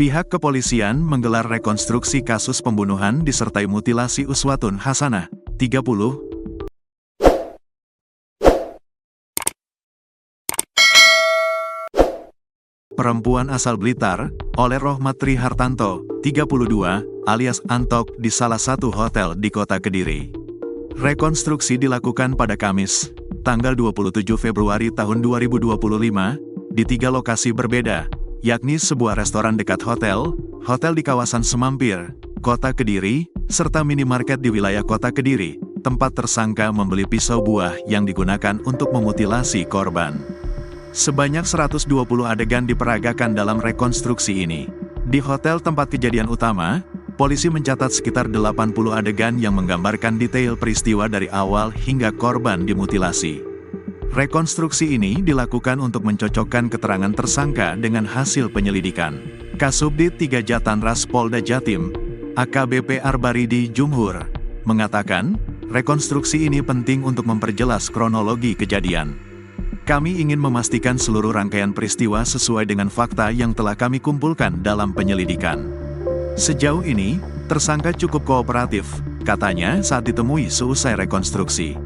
Pihak kepolisian menggelar rekonstruksi kasus pembunuhan disertai mutilasi Uswatun Hasanah, 30, perempuan asal Blitar, oleh Rohmat Trihartanto, 32, alias Antok di salah satu hotel di kota Kediri. Rekonstruksi dilakukan pada Kamis, tanggal 27 Februari tahun 2025, di 3 lokasi berbeda, yakni sebuah restoran dekat hotel, hotel di kawasan Semampir, kota Kediri, serta minimarket di wilayah kota Kediri, tempat tersangka membeli pisau buah yang digunakan untuk memutilasi korban. Sebanyak 120 adegan diperagakan dalam rekonstruksi ini. Di hotel tempat kejadian utama, polisi mencatat sekitar 80 adegan yang menggambarkan detail peristiwa dari awal hingga korban dimutilasi. Rekonstruksi ini dilakukan untuk mencocokkan keterangan tersangka dengan hasil penyelidikan. Kasubdit 3 Jatanras Polda Jatim, AKBP Arbaridi Jumhur, mengatakan, rekonstruksi ini penting untuk memperjelas kronologi kejadian. Kami ingin memastikan seluruh rangkaian peristiwa sesuai dengan fakta yang telah kami kumpulkan dalam penyelidikan. Sejauh ini, tersangka cukup kooperatif, katanya saat ditemui seusai rekonstruksi.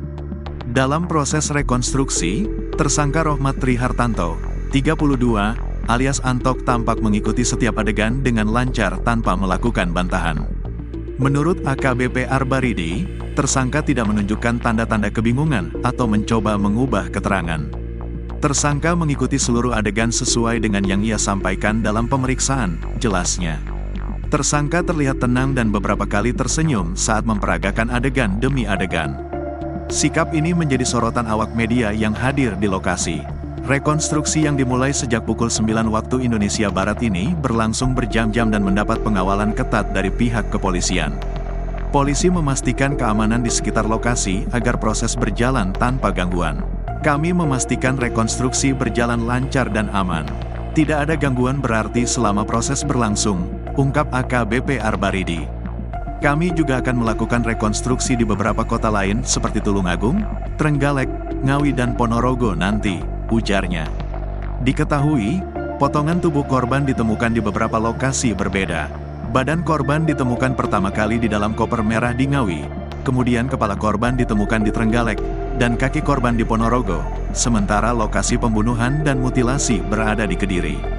Dalam proses rekonstruksi, tersangka Rohmat Trihartanto, 32, alias Antok tampak mengikuti setiap adegan dengan lancar tanpa melakukan bantahan. Menurut AKBP Arbaridi, tersangka tidak menunjukkan tanda-tanda kebingungan atau mencoba mengubah keterangan. Tersangka mengikuti seluruh adegan sesuai dengan yang ia sampaikan dalam pemeriksaan, jelasnya. Tersangka terlihat tenang dan beberapa kali tersenyum saat memperagakan adegan demi adegan. Sikap ini menjadi sorotan awak media yang hadir di lokasi. Rekonstruksi yang dimulai sejak pukul 9 waktu Indonesia Barat ini berlangsung berjam-jam dan mendapat pengawalan ketat dari pihak kepolisian. Polisi memastikan keamanan di sekitar lokasi agar proses berjalan tanpa gangguan. Kami memastikan rekonstruksi berjalan lancar dan aman. Tidak ada gangguan berarti selama proses berlangsung, ungkap AKBP Arbaridi. Kami juga akan melakukan rekonstruksi di beberapa kota lain seperti Tulungagung, Trenggalek, Ngawi dan Ponorogo nanti, ujarnya. Diketahui, potongan tubuh korban ditemukan di beberapa lokasi berbeda. Badan korban ditemukan pertama kali di dalam koper merah di Ngawi, kemudian kepala korban ditemukan di Trenggalek, dan kaki korban di Ponorogo, sementara lokasi pembunuhan dan mutilasi berada di Kediri.